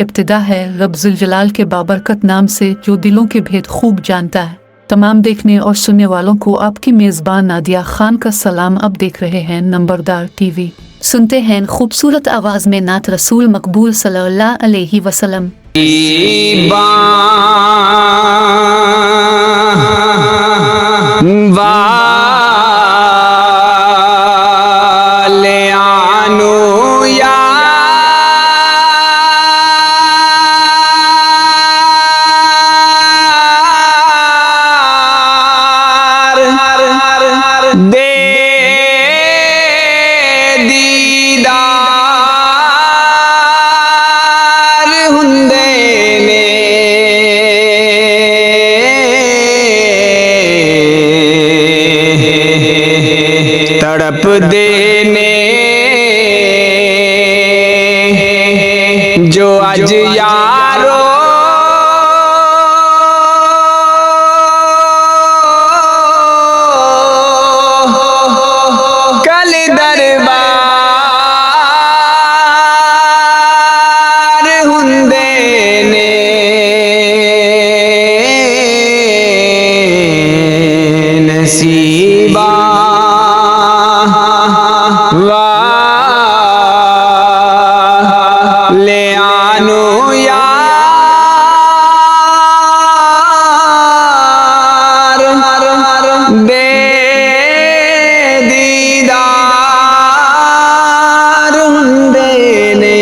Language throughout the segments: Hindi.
इब्तिदा है रब जुल जलाल के बाबरकत नाम से जो दिलों के भेद खूब जानता है। तमाम देखने और सुनने वालों को आपकी मेज़बान नादिया खान का सलाम। अब देख रहे हैं नंबरदार टीवी। सुनते हैं खूबसूरत आवाज़ में नात रसूल मकबूल सल्लल्लाहु अलैहि वसल्लम। तड़प देने जो आज यारो कल दरबार हुंदे ने नसीबा ले आनो यार दे दीदार हुंदे ने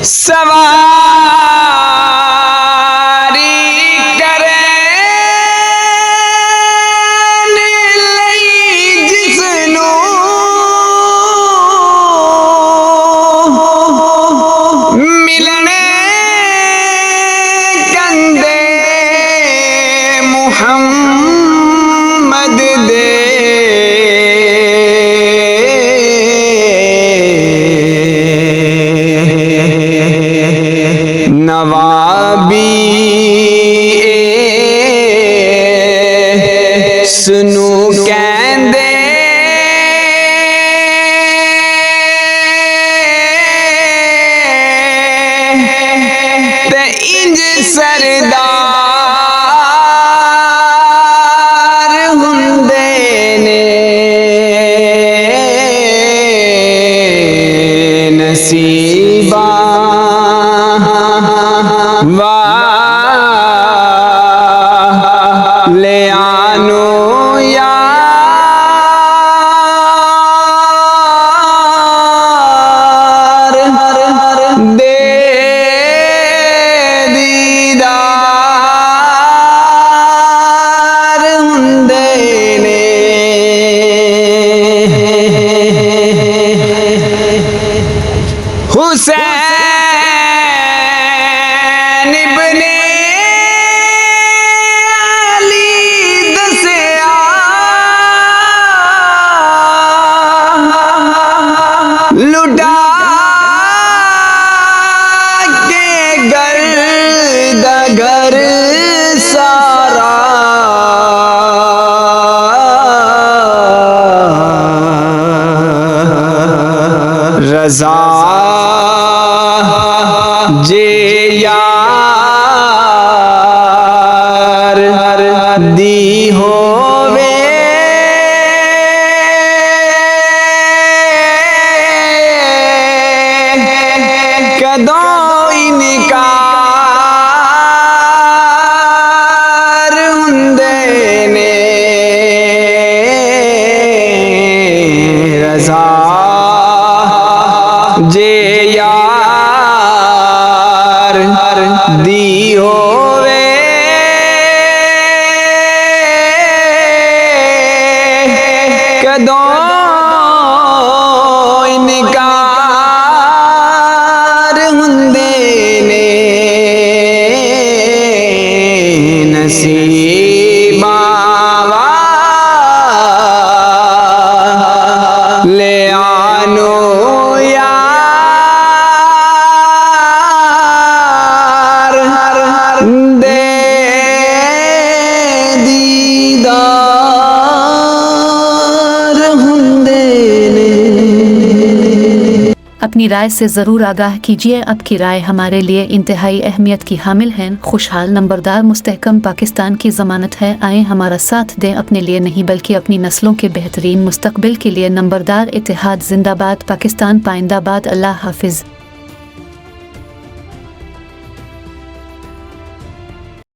सवारी करे नवाबी सुनू कहंदे ते इंज सरदार हुंदे ने नसीबा ले आनो यार दे दीदार हुंदे ने हुसैन इब्ने लुटा के घर सारा रजा जे यार दी होवे कदों इनकार हुंदे ने रज़ा अपनी राय से ज़रूर आगाह कीजिए। आपकी राय हमारे लिए इंतहाई अहमियत की हामिल है। खुशहाल, नंबरदार, मुस्तहकम पाकिस्तान की ज़मानत है। आए हमारा साथ दें, अपने लिए नहीं बल्कि अपनी नस्लों के बेहतरीन मुस्तकबिल के लिए। नंबरदार इत्तेहाद जिंदाबाद, पाकिस्तान पाइंदाबाद। अल्लाह हाफिज़।